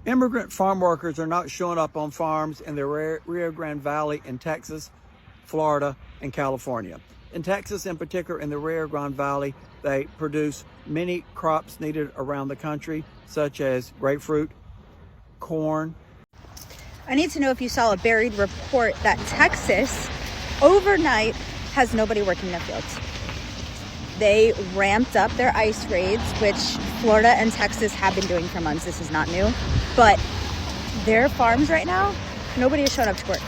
Immigrant farm workers are not showing up on farms in the Rio Grande Valley in Texas, Florida, and California. In Texas, in particular, in the Rio Grande Valley, they produce many crops needed around the country, such as grapefruit, corn. I need to know if you saw a buried report that Texas overnight has nobody working the fields. They ramped up their ice raids, which Florida and Texas have been doing for months. This is not new. But their farms right now, nobody has shown up to work.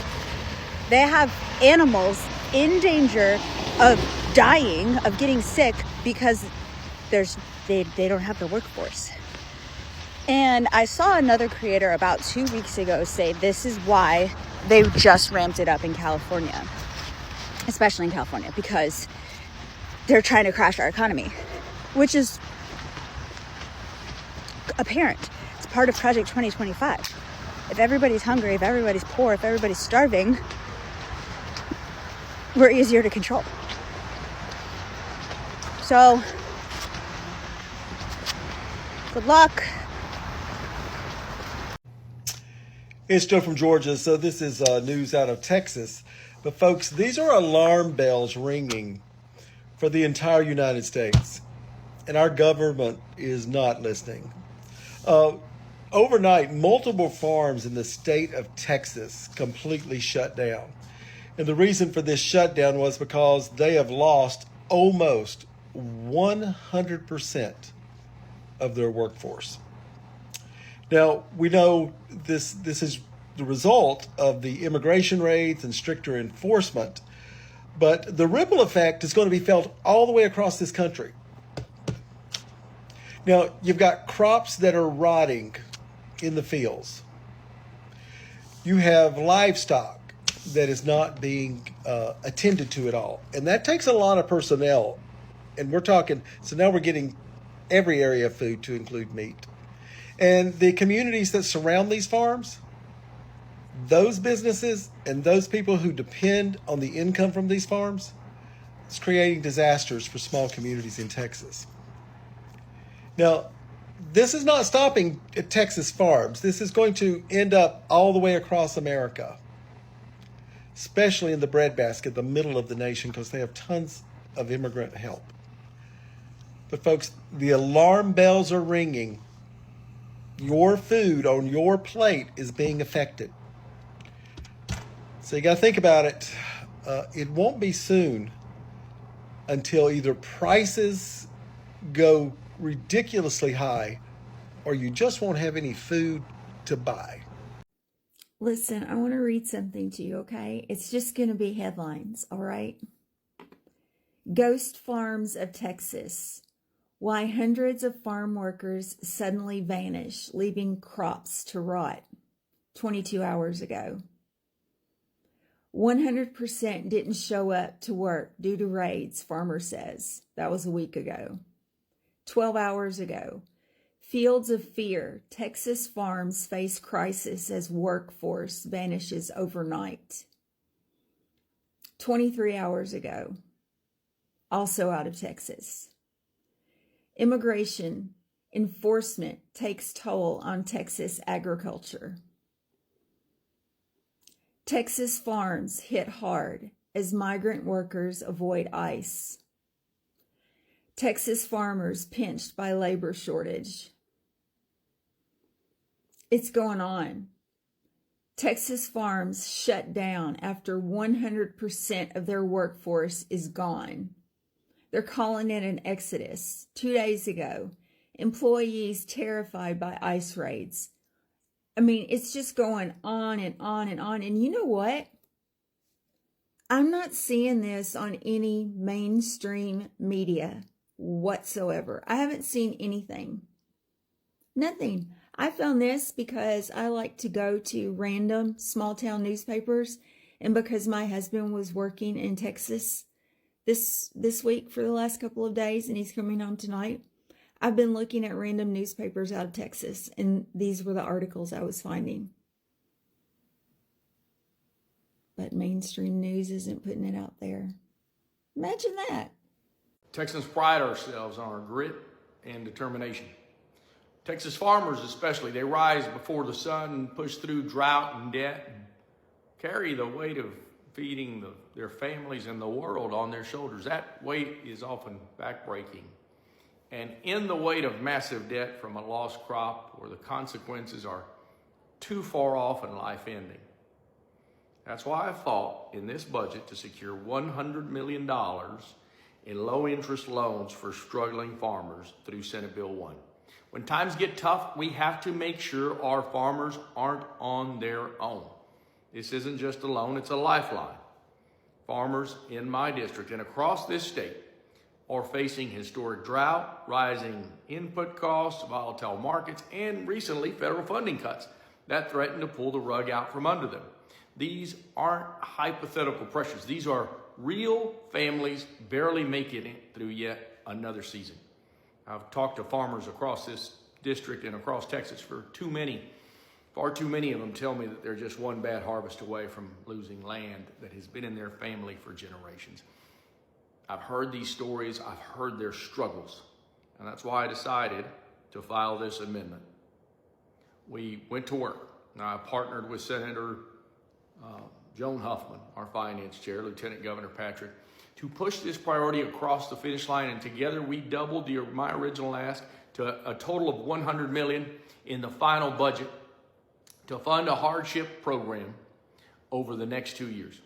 They have animals in danger of dying, of getting sick, because they don't have the workforce. And I saw another creator about 2 weeks ago say this is why they just ramped it up in California, especially in California, because they're trying to crash our economy, which is apparent. It's part of Project 2025. If everybody's hungry, if everybody's poor, if everybody's starving, we're easier to control. So, good luck. It's Joe from Georgia. So this is news out of Texas. But folks, these are alarm bells ringing for the entire United States. And our government is not listening. Overnight, multiple farms in the state of Texas completely shut down. And the reason for this shutdown was because they have lost almost 100% of their workforce. Now, we know this is the result of the immigration raids and stricter enforcement, but the ripple effect is going to be felt all the way across this country. Now, you've got crops that are rotting in the fields. You have livestock that is not being attended to at all. And that takes a lot of personnel. And we're talking, so now we're getting every area of food to include meat. And the communities that surround these farms, those businesses and those people who depend on the income from these farms, it's creating disasters for small communities in Texas. Now, this is not stopping at Texas farms. This is going to end up all the way across America, especially in the breadbasket, the middle of the nation, because they have tons of immigrant help. But folks, the alarm bells are ringing. Your food on your plate is being affected. So you got to think about it. It won't be soon until either prices go ridiculously high or you just won't have any food to buy. Listen, I want to read something to you, okay? It's just going to be headlines, all right? Ghost farms of Texas. Why hundreds of farm workers suddenly vanish, leaving crops to rot 22 hours ago. 100% didn't show up to work due to raids, farmer says. That was a week ago. 12 hours ago. Fields of fear. Texas farms face crisis as workforce vanishes overnight. 23 hours ago. Also out of Texas. Immigration enforcement takes toll on Texas agriculture. Texas farms hit hard as migrant workers avoid ICE. Texas farmers pinched by labor shortage. It's going on. Texas farms shut down after 100% of their workforce is gone. They're calling it an exodus. 2 days ago, employees terrified by ICE raids. I mean, it's just going on and on and on. And you know what? I'm not seeing this on any mainstream media whatsoever. I haven't seen anything. Nothing. I found this because I like to go to random small town newspapers, and because my husband was working in Texas this week for the last couple of days, and he's coming home tonight, I've been looking at random newspapers out of Texas, and these were the articles I was finding. But mainstream news isn't putting it out there. Imagine that. Texans pride ourselves on our grit and determination. Texas farmers especially, they rise before the sun, push through drought and debt, and carry the weight of feeding their families and the world on their shoulders. That weight is often backbreaking. And in the weight of massive debt from a lost crop, where the consequences are too far off and life-ending. That's why I fought in this budget to secure $100 million in low-interest loans for struggling farmers through Senate Bill 1. When times get tough, we have to make sure our farmers aren't on their own. This isn't just a loan, it's a lifeline. Farmers in my district and across this state are facing historic drought, rising input costs, volatile markets, and recently federal funding cuts that threaten to pull the rug out from under them. These aren't hypothetical pressures. These are real families barely making it through yet another season. I've talked to farmers across this district and across Texas far too many of them tell me that they're just one bad harvest away from losing land that has been in their family for generations. I've heard these stories, I've heard their struggles, and that's why I decided to file this amendment. We went to work. I partnered with Senator Joan Huffman, our finance chair, Lieutenant Governor Patrick, to push this priority across the finish line, and together we doubled my original ask to a total of $100 million in the final budget to fund a hardship program over the next 2 years.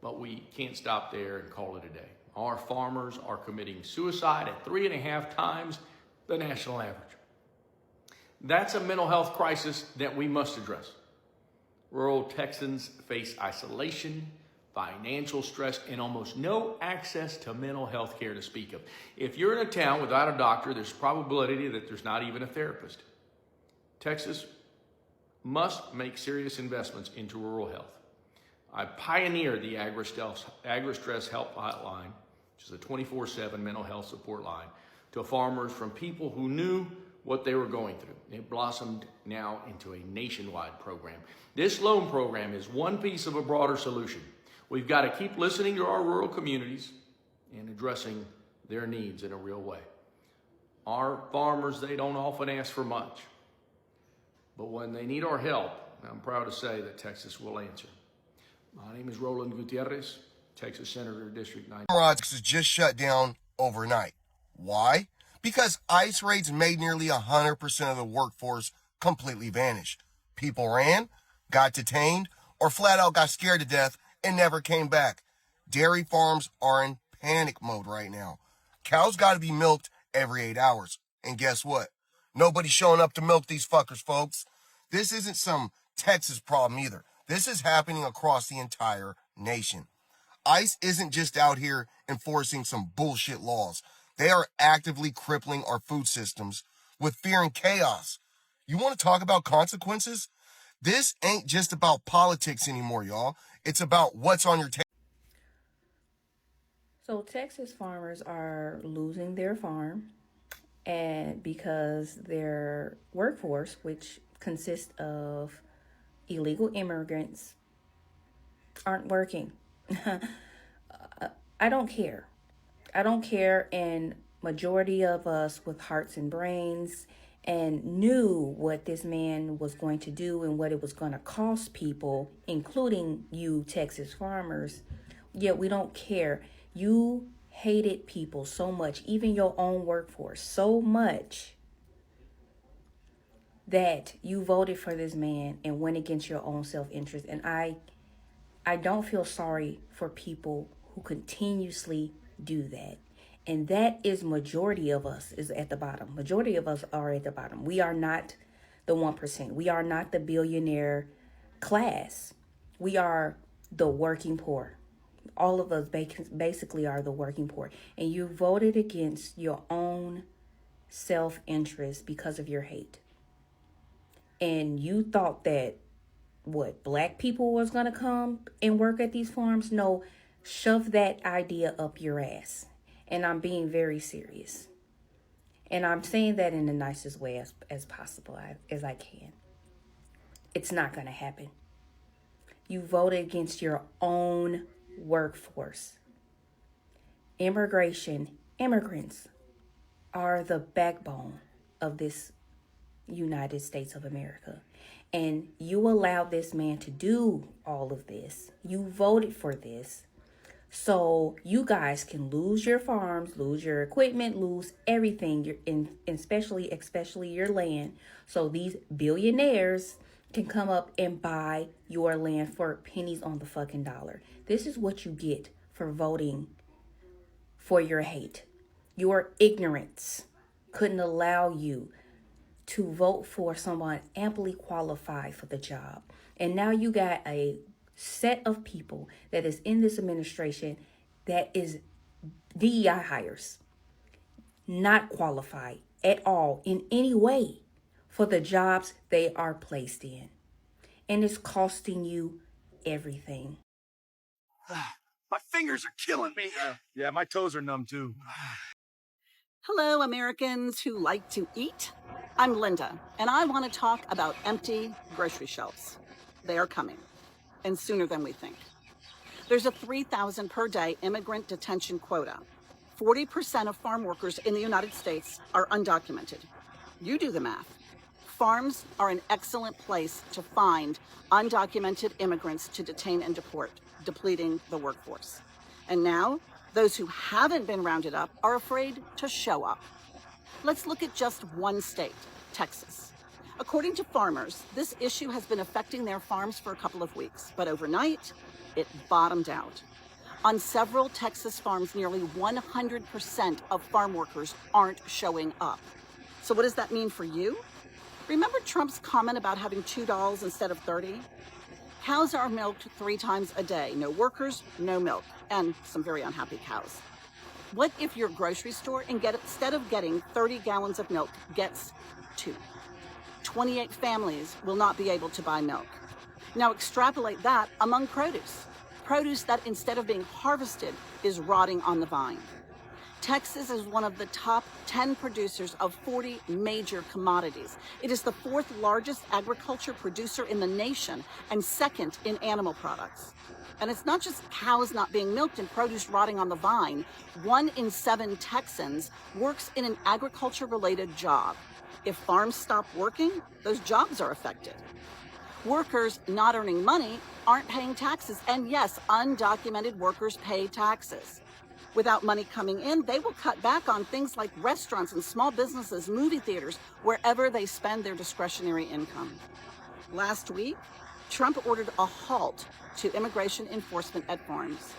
But we can't stop there and call it a day. Our farmers are committing suicide at 3.5 times the national average. That's a mental health crisis that we must address. Rural Texans face isolation, financial stress, and almost no access to mental health care to speak of. If you're in a town without a doctor, there's probability that there's not even a therapist. Texas must make serious investments into rural health. I pioneered the AgriStress Help Hotline, which is a 24/7 mental health support line, to farmers from people who knew what they were going through. It blossomed now into a nationwide program. This loan program is one piece of a broader solution. We've got to keep listening to our rural communities and addressing their needs in a real way. Our farmers, they don't often ask for much, but when they need our help, I'm proud to say that Texas will answer. My name is Roland Gutierrez, Texas Senator, District 9. Texas just shut down overnight. Why? Because ICE raids made nearly 100% of the workforce completely vanish. People ran, got detained, or flat out got scared to death and never came back. Dairy farms are in panic mode right now. Cows got to be milked every 8 hours. And guess what? Nobody's showing up to milk these fuckers, folks. This isn't some Texas problem either. This is happening across the entire nation. ICE isn't just out here enforcing some bullshit laws. They are actively crippling our food systems with fear and chaos. You want to talk about consequences? This ain't just about politics anymore, y'all. It's about what's on your table. So Texas farmers are losing their farm, and because their workforce, which consists of illegal immigrants, aren't working. I don't care. I don't care, and majority of us with hearts and brains and knew what this man was going to do and what it was going to cost people, including you Texas farmers, yet we don't care. You hated people so much, even your own workforce, so much that you voted for this man and went against your own self-interest. And I don't feel sorry for people who continuously do that. And that is majority of us is at the bottom. Majority of us are at the bottom. We are not the 1%. We are not the billionaire class. We are the working poor. All of us basically are the working poor. And you voted against your own self-interest because of your hate. And you thought that, black people was going to come and work at these farms? No, shove that idea up your ass. And I'm being very serious. And I'm saying that in the nicest way as possible, as I can. It's not going to happen. You voted against your own workforce. Immigrants are the backbone of this United States of America. And you allowed this man to do all of this. You voted for this. So you guys can lose your farms, lose your equipment, lose everything, especially your land. So these billionaires can come up and buy your land for pennies on the fucking dollar. This is what you get for voting for your hate. Your ignorance couldn't allow you to vote for someone amply qualified for the job. And now you got a set of people that is in this administration that is DEI hires, not qualified at all in any way for the jobs they are placed in. And it's costing you everything. My fingers are killing me. Yeah, my toes are numb too. Hello, Americans who like to eat. I'm Linda, and I want to talk about empty grocery shelves. They are coming, and sooner than we think. There's a 3,000 per day immigrant detention quota. 40% of farm workers in the United States are undocumented. You do the math. Farms are an excellent place to find undocumented immigrants to detain and deport, depleting the workforce. And now, those who haven't been rounded up are afraid to show up. Let's look at just one state, Texas. According to farmers, this issue has been affecting their farms for a couple of weeks, but overnight, it bottomed out. On several Texas farms, nearly 100% of farm workers aren't showing up. So what does that mean for you? Remember Trump's comment about having 2 dolls instead of 30? Cows are milked 3 times a day. No workers, no milk, and some very unhappy cows. What if your grocery store, instead of getting 30 gallons of milk, gets 2? 28 families will not be able to buy milk. Now extrapolate that among produce. Produce that instead of being harvested is rotting on the vine. Texas is one of the top 10 producers of 40 major commodities. It is the 4th largest agriculture producer in the nation and 2nd in animal products. And it's not just cows not being milked and produce rotting on the vine. 1 in 7 Texans works in an agriculture-related job. If farms stop working, those jobs are affected. Workers not earning money aren't paying taxes. And yes, undocumented workers pay taxes. Without money coming in, they will cut back on things like restaurants and small businesses, movie theaters, wherever they spend their discretionary income. Last week, Trump ordered a halt to immigration enforcement at farms.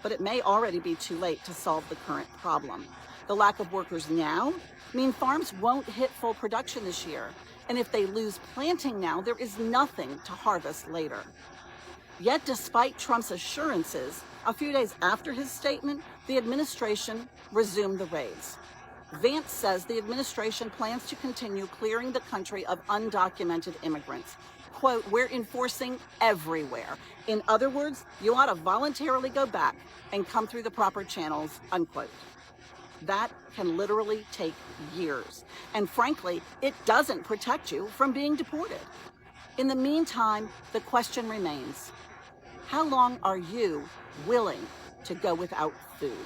But it may already be too late to solve the current problem. The lack of workers now mean farms won't hit full production this year. And if they lose planting now, there is nothing to harvest later. Yet despite Trump's assurances, a few days after his statement, the administration resumed the raids. Vance says the administration plans to continue clearing the country of undocumented immigrants. Quote, "We're enforcing everywhere. In other words, you ought to voluntarily go back and come through the proper channels," unquote. That can literally take years. And frankly, it doesn't protect you from being deported. In the meantime, the question remains, how long are you willing to go without food?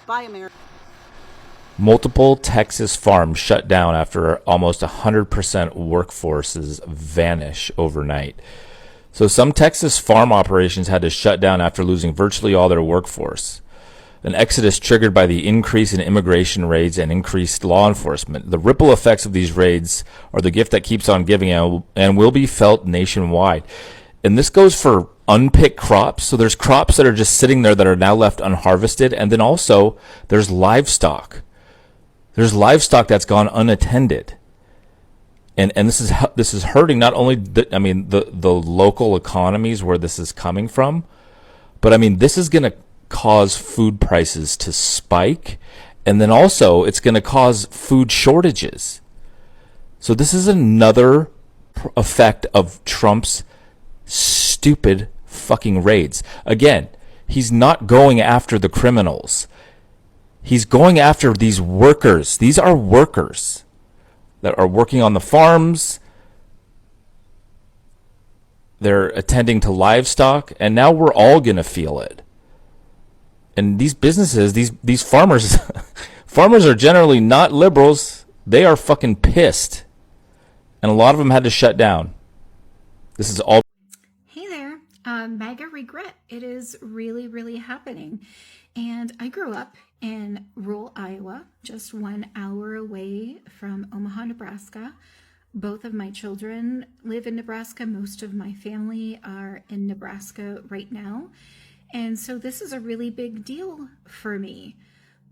Bye, America. Multiple Texas farms shut down after almost 100% workforces vanish overnight. So some Texas farm operations had to shut down after losing virtually all their workforce. An exodus triggered by the increase in immigration raids and increased law enforcement. The ripple effects of these raids are the gift that keeps on giving and will be felt nationwide. And this goes for unpicked crops. So there's crops that are just sitting there that are now left unharvested. And then also there's livestock. There's livestock that's gone unattended. And this is hurting not only the local economies where this is coming from, but I mean this is going to cause food prices to spike, and then also it's going to cause food shortages. So this is another effect of Trump's stupid fucking raids. Again, he's not going after the criminals. He's going after these workers. These are workers that are working on the farms. They're attending to livestock, and now we're all going to feel it. And these businesses, these farmers, farmers are generally not liberals. They are fucking pissed. and a lot of them had to shut down. This is all. Hey there, mega regret. It is really, really happening. And I grew up in rural Iowa, just 1 hour away from Omaha, Nebraska. Both of my children live in Nebraska. Most of my family are in Nebraska right now. And so this is a really big deal for me.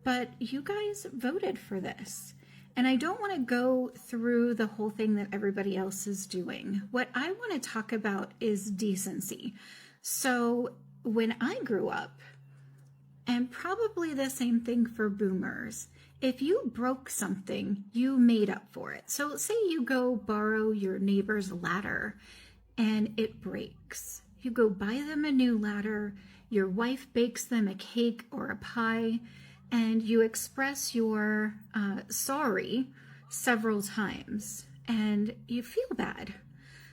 But you guys voted for this. And I don't want to go through the whole thing that everybody else is doing. What I want to talk about is decency. So when I grew up, and probably the same thing for boomers, if you broke something, you made up for it. So say you go borrow your neighbor's ladder and it breaks. You go buy them a new ladder, your wife bakes them a cake or a pie, and you express your sorry several times, and you feel bad.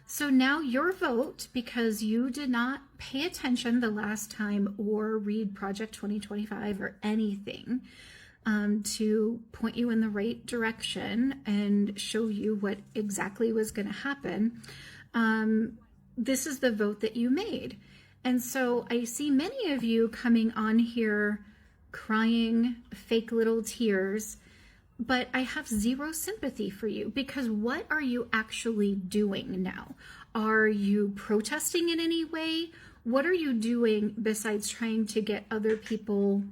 So now your vote, because you did not pay attention the last time or read Project 2025 or anything to point you in the right direction and show you what exactly was going to happen, this is the vote that you made. And so I see many of you coming on here crying fake little tears, but I have zero sympathy for you, because what are you actually doing now? Are you protesting in any way? What are you doing besides trying to get other people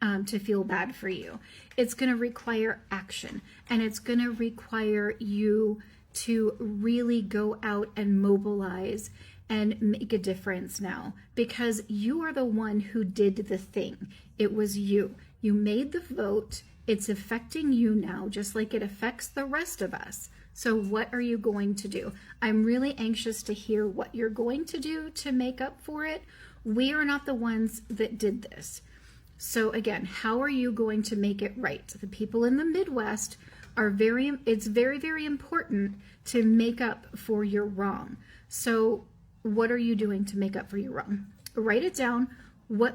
to feel bad for you? It's going to require action, and it's going to require you to really go out and mobilize and make a difference now, because you are the one who did the thing. It was you. You made the vote. It's affecting you now, just like it affects the rest of us. So what are you going to do? I'm really anxious to hear what you're going to do to make up for it. We are not the ones that did this. So again, how are you going to make it right? The people in the Midwest are it's very, very important to make up for your wrong. So what are you doing to make up for your wrong? Write it down. What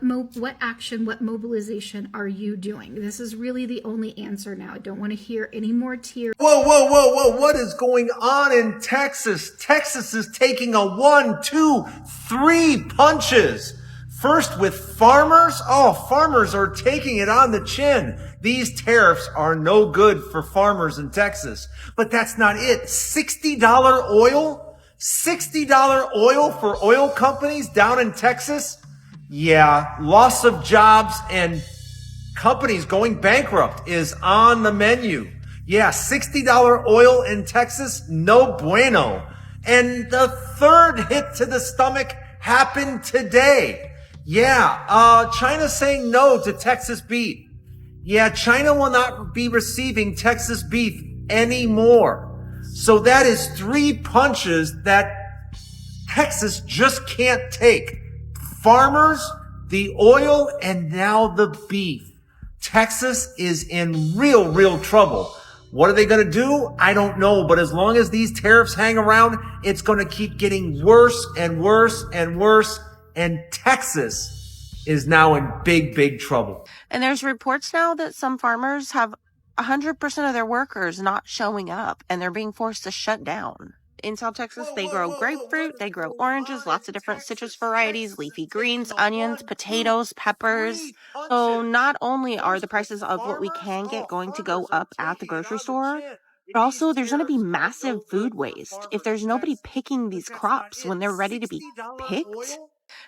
action, what mobilization are you doing? This is really the only answer now. I don't want to hear any more tears. Whoa, whoa, whoa, whoa. What is going on in Texas? Texas is taking a 1, 2, 3 punches. First with farmers. Oh, farmers are taking it on the chin. These tariffs are no good for farmers in Texas. But that's not it. $60 oil? $60 oil for oil companies down in Texas? Yeah, loss of jobs and companies going bankrupt is on the menu. Yeah, $60 oil in Texas, no bueno. And the third hit to the stomach happened today. Yeah, China's saying no to Texas beef. Yeah, China will not be receiving Texas beef anymore. So that is 3 punches that Texas just can't take. Farmers, the oil, and now the beef. Texas is in real trouble. What are they going to do? I don't know. But as long as these tariffs hang around, it's going to keep getting worse and worse and worse. And Texas is now in big trouble. And there's reports now that some farmers have 100% of their workers not showing up, and they're being forced to shut down. In South Texas, they grow grapefruit, they grow oranges, lots of different citrus varieties, leafy greens, onions, potatoes, peppers. So not only are the prices of what we can get going to go up at the grocery store, but also there's going to be massive food waste if there's nobody picking these crops when they're ready to be picked.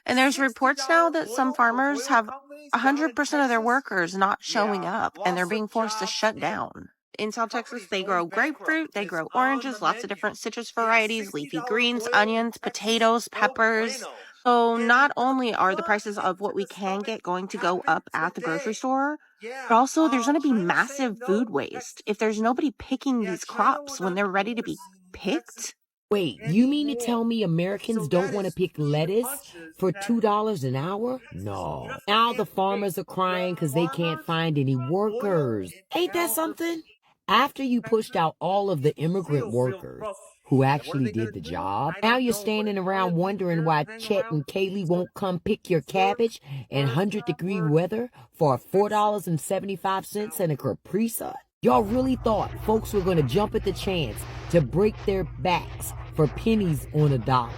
And there's reports now that some farmers have 100% of their workers not showing up, and they're being forced to shut down. In South Texas, they grow grapefruit, they grow oranges, lots of different citrus varieties, leafy greens, onions, potatoes, peppers. So not only are the prices of what we can get going to go up at the grocery store, but also there's going to be massive food waste if there's nobody picking these crops when they're ready to be picked. Wait, you mean to tell me Americans don't want to pick lettuce for $2 an hour? No. Now the farmers are crying because they can't find any workers. Ain't that something? After you pushed out all of the immigrant workers who actually did the job, now you're standing around wondering why Chet and Kaylee won't come pick your cabbage in 100-degree weather for $4.75 and a Capri Sun. Y'all really thought folks were going to jump at the chance to break their backs for pennies on a dollar.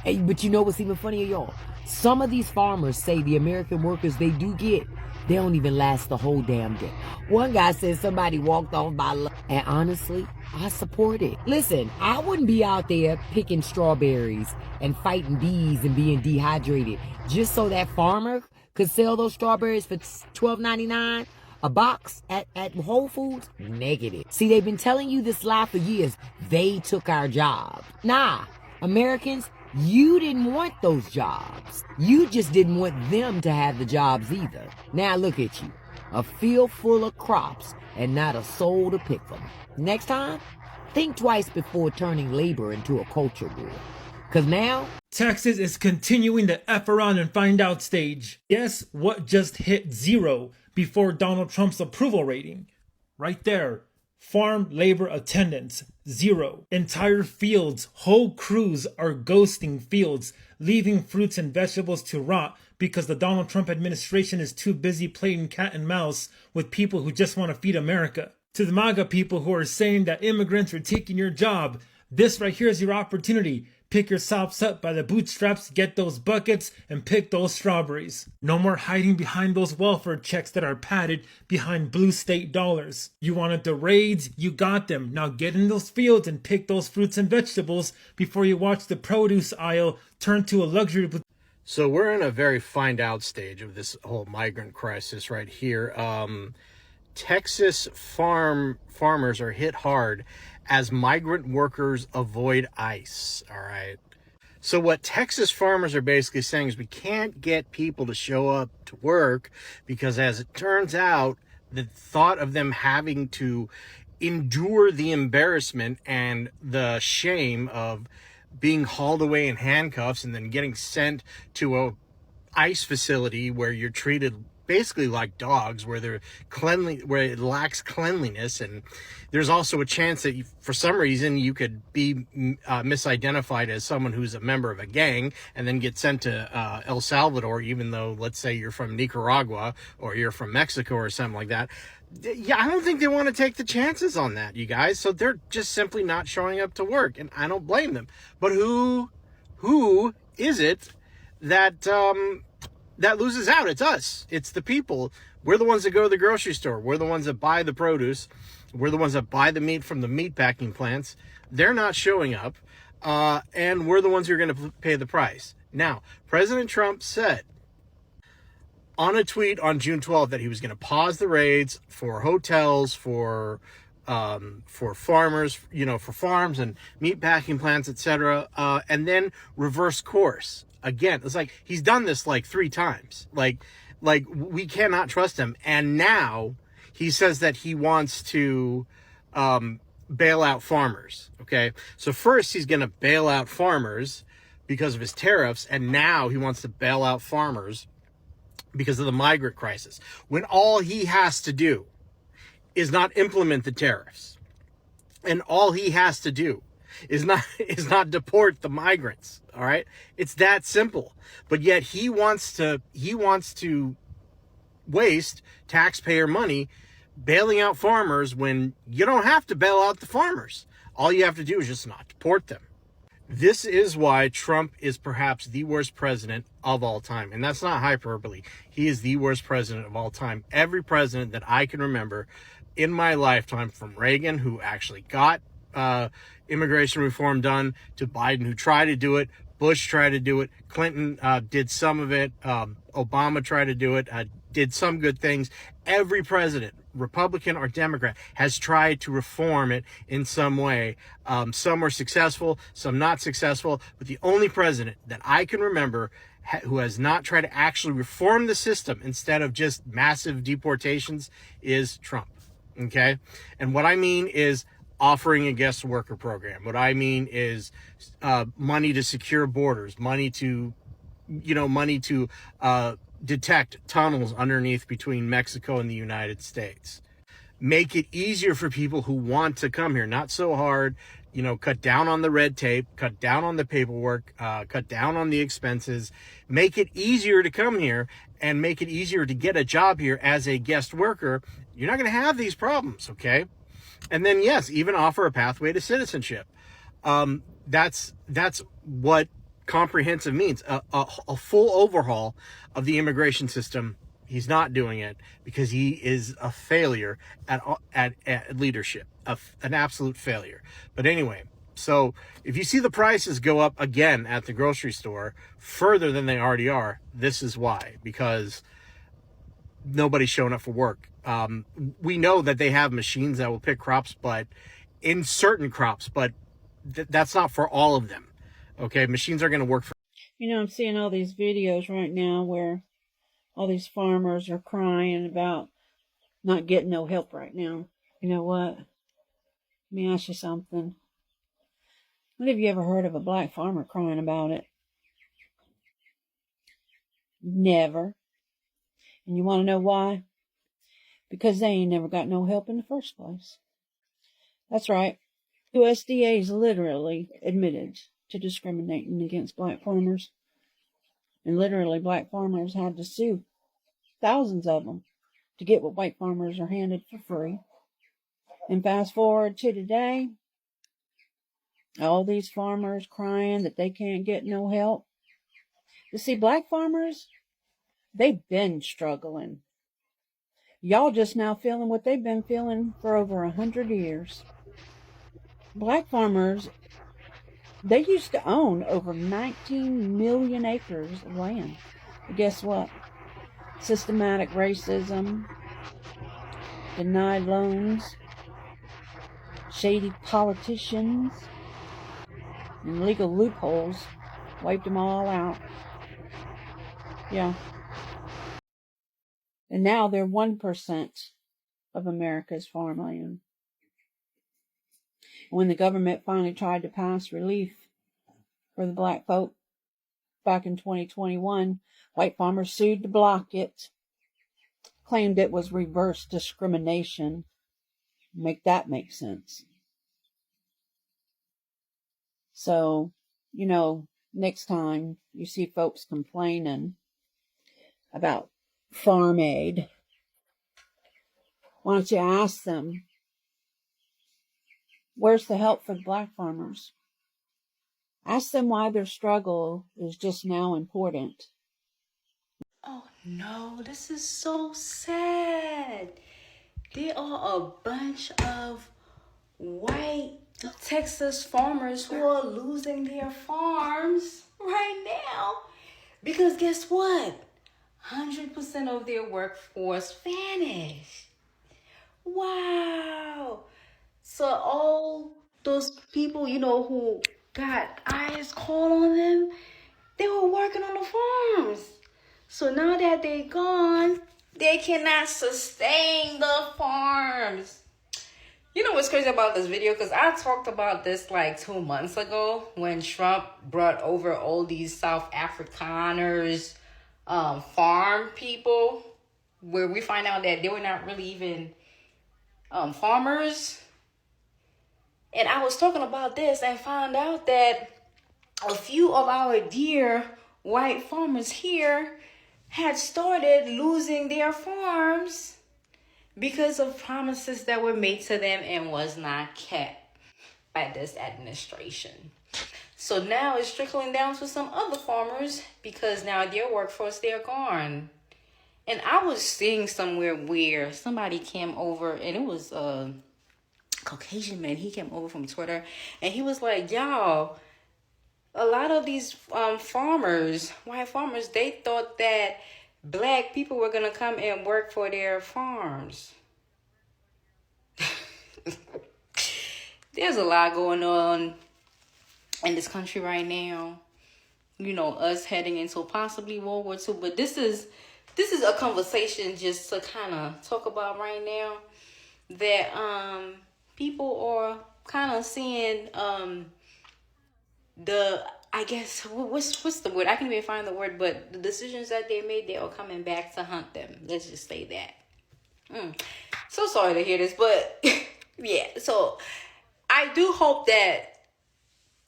Hey, but you know what's even funnier, y'all? Some of these farmers say the American workers they do get, they don't even last the whole damn day. One guy said somebody walked off by luck, and honestly, I support it. Listen, I wouldn't be out there picking strawberries and fighting bees and being dehydrated just so that farmer could sell those strawberries for $12.99 a box at Whole Foods. Negative. See, they've been telling you this lie for years. They took our jobs. Nah, Americans, you didn't want those jobs. You just didn't want them to have the jobs either. Now look at you, a field full of crops and not a soul to pick them. Next time, think twice before turning labor into a culture war. Cause now, Texas is continuing the F around and find out stage. Guess what just hit 0 before Donald Trump's approval rating? Right there. Farm labor attendance, 0. Entire fields, whole crews are ghosting fields, leaving fruits and vegetables to rot because the Donald Trump administration is too busy playing cat and mouse with people who just want to feed America. To the MAGA people who are saying that immigrants are taking your job, this right here is your opportunity. Pick yourselves up by the bootstraps, get those buckets, and pick those strawberries. No more hiding behind those welfare checks that are padded behind blue state dollars. You wanted the raids, you got them. Now get in those fields and pick those fruits and vegetables before you watch the produce aisle turn to a luxury. So we're in a very find out stage of this whole migrant crisis right here. Texas farmers are hit hard as migrant workers avoid ICE, all right? So what Texas farmers are basically saying is we can't get people to show up to work because, as it turns out, the thought of them having to endure the embarrassment and the shame of being hauled away in handcuffs and then getting sent to a ICE facility where you're treated basically like dogs, where they're cleanly, where it lacks cleanliness, and there's also a chance that for some reason you could be misidentified as someone who's a member of a gang and then get sent to El Salvador, even though, let's say, you're from Nicaragua or you're from Mexico or something like that. Yeah, I don't think they want to take the chances on that, you guys. So they're just simply not showing up to work, and I don't blame them. But who is it that that loses out? It's us. It's the people. We're the ones that go to the grocery store. We're the ones that buy the produce. We're the ones that buy the meat from the meat packing plants. They're not showing up, and we're the ones who are going to pay the price. Now, President Trump said on a tweet on June 12th that he was going to pause the raids for hotels, for farmers, for farms and meat packing plants, etc., and then reverse course. Again, it's like he's done this like 3 times. Like we cannot trust him. And now he says that he wants to bail out farmers. Okay, so first he's going to bail out farmers because of his tariffs, and now he wants to bail out farmers because of the migrant crisis, when all he has to do is not implement the tariffs, and all he has to do is not deport the migrants. All right, it's that simple. But yet he wants to waste taxpayer money bailing out farmers when you don't have to bail out the farmers. All you have to do is just not deport them. This is why Trump is perhaps the worst president of all time. And that's not hyperbole. He is the worst president of all time. Every president that I can remember in my lifetime, from Reagan, who actually got immigration reform done, to Biden, who tried to do it, Bush tried to do it, Clinton did some of it, Obama tried to do it, did some good things. Every president, Republican or Democrat, has tried to reform it in some way. Some were successful, some not successful, but the only president that I can remember who has not tried to actually reform the system instead of just massive deportations is Trump. Okay? And what I mean is offering a guest worker program. What I mean is money to secure borders, money to detect tunnels underneath between Mexico and the United States. Make it easier for people who want to come here, not so hard. cut down on the red tape, cut down on the paperwork, cut down on the expenses, make it easier to come here and make it easier to get a job here as a guest worker, you're not going to have these problems, okay? And then, yes, even offer a pathway to citizenship. That's what comprehensive means, a full overhaul of the immigration system. He's not doing it because he is a failure at leadership, an absolute failure. But anyway, so if you see the prices go up again at the grocery store further than they already are, this is why, because nobody's showing up for work. We know that they have machines that will pick crops, but in certain crops, but that's not for all of them. Okay, machines are going to work for. I'm seeing all these videos right now where all these farmers are crying about not getting no help right now. You know what? Let me ask you something. When have you ever heard of a black farmer crying about it? Never. And you want to know why? Because they ain't never got no help in the first place. That's right. USDA's literally admitted to discriminating against black farmers. And literally black farmers had to sue, thousands of them, to get what white farmers are handed for free. And fast forward to today, all these farmers crying that they can't get no help. You see, black farmers, they've been struggling. Y'all just now feeling what they've been feeling for over 100 years. Black farmers, they used to own over 19 million acres of land. But guess what? Systematic racism, denied loans, shady politicians, and legal loopholes wiped them all out. Yeah. And now they're 1% of America's farmland. When the government finally tried to pass relief for the black folk back in 2021, white farmers sued to block it, claimed it was reverse discrimination. Make that make sense. So, next time you see folks complaining about farm aid, why don't you ask them, where's the help for the black farmers? Ask them why their struggle is just now important. Oh no, this is so sad. There are a bunch of white Texas farmers who are losing their farms right now. Because guess what? 100% of their workforce vanished. Wow. So all those people, who got eyes called on them, they were working on the farms. So now that they're gone, they cannot sustain the farms. You know what's crazy about this video? Because I talked about this like 2 months ago when Trump brought over all these South Afrikaners, farm people, where we find out that they were not really even farmers. And I was talking about this and found out that a few of our dear white farmers here had started losing their farms because of promises that were made to them and was not kept by this administration. So now it's trickling down to some other farmers because now their workforce, they're gone. And I was seeing somewhere where somebody came over, and it was a Caucasian man. He came over from Twitter, and he was like, y'all, a lot of these farmers, white farmers, they thought that black people were going to come and work for their farms. There's a lot going on in this country right now. Us heading into possibly World War II. But this is a conversation just to kind of talk about right now. That people are kind of seeing I guess, what's the word? I can't even find the word, but the decisions that they made, they are coming back to hunt them. Let's just say that. So sorry to hear this, but yeah. So I do hope that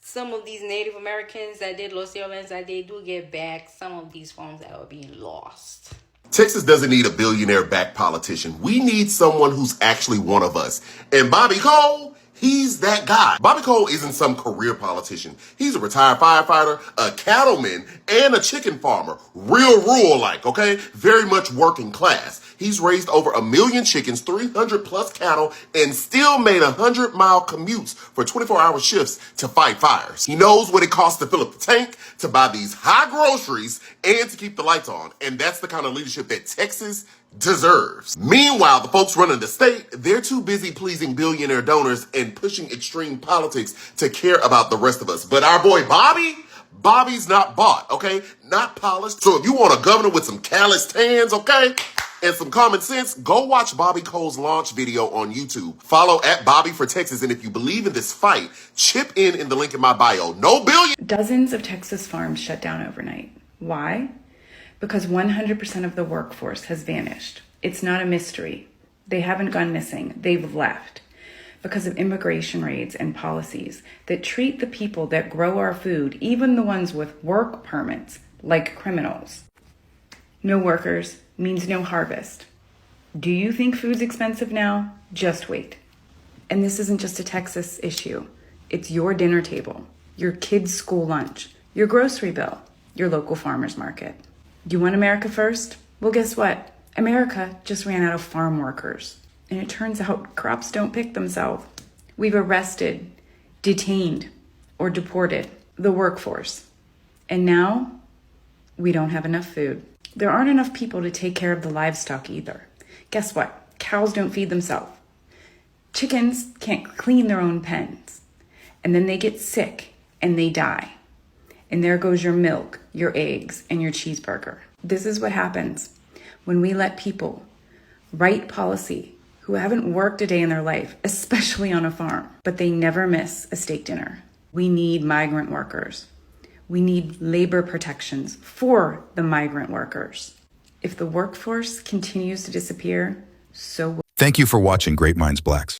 some of these Native Americans that did Los Orleans, that they do get back some of these farms that are being lost. Texas doesn't need a billionaire-backed politician. We need someone who's actually one of us. And Bobby Cole, he's that guy. Bobby Cole isn't some career politician. He's a retired firefighter, a cattleman, and a chicken farmer. Real rural-like, okay? Very much working class. He's raised over 1 million chickens, 300 plus cattle, and still made 100-mile commutes for 24-hour shifts to fight fires. He knows what it costs to fill up the tank, to buy these high groceries, and to keep the lights on. And that's the kind of leadership that Texas deserves. Meanwhile, the folks running the state, they're too busy pleasing billionaire donors and pushing extreme politics to care about the rest of us. But our boy Bobby's not bought, okay? Not polished. So if you want a governor with some calloused hands, okay, and some common sense, go watch Bobby Cole's launch video on YouTube. Follow at Bobby for Texas. And if you believe in this fight, chip in the link in my bio. No billion. Dozens of Texas farms shut down overnight. Why? Because 100% of the workforce has vanished. It's not a mystery. They haven't gone missing. They've left. Because of immigration raids and policies that treat the people that grow our food, even the ones with work permits, like criminals. No workers means no harvest. Do you think food's expensive now? Just wait. And this isn't just a Texas issue. It's your dinner table, your kids' school lunch, your grocery bill, your local farmer's market. You want America first? Well, guess what? America just ran out of farm workers. And it turns out crops don't pick themselves. We've arrested, detained, or deported the workforce. And now we don't have enough food. There aren't enough people to take care of the livestock either. Guess what? Cows don't feed themselves. Chickens can't clean their own pens. And then they get sick and they die. And there goes your milk, your eggs, and your cheeseburger. This is what happens when we let people write policy who haven't worked a day in their life, especially on a farm, but they never miss a steak dinner. We need migrant workers. We need labor protections for the migrant workers. If the workforce continues to disappear, so will. Thank you for watching Great Minds Blacks.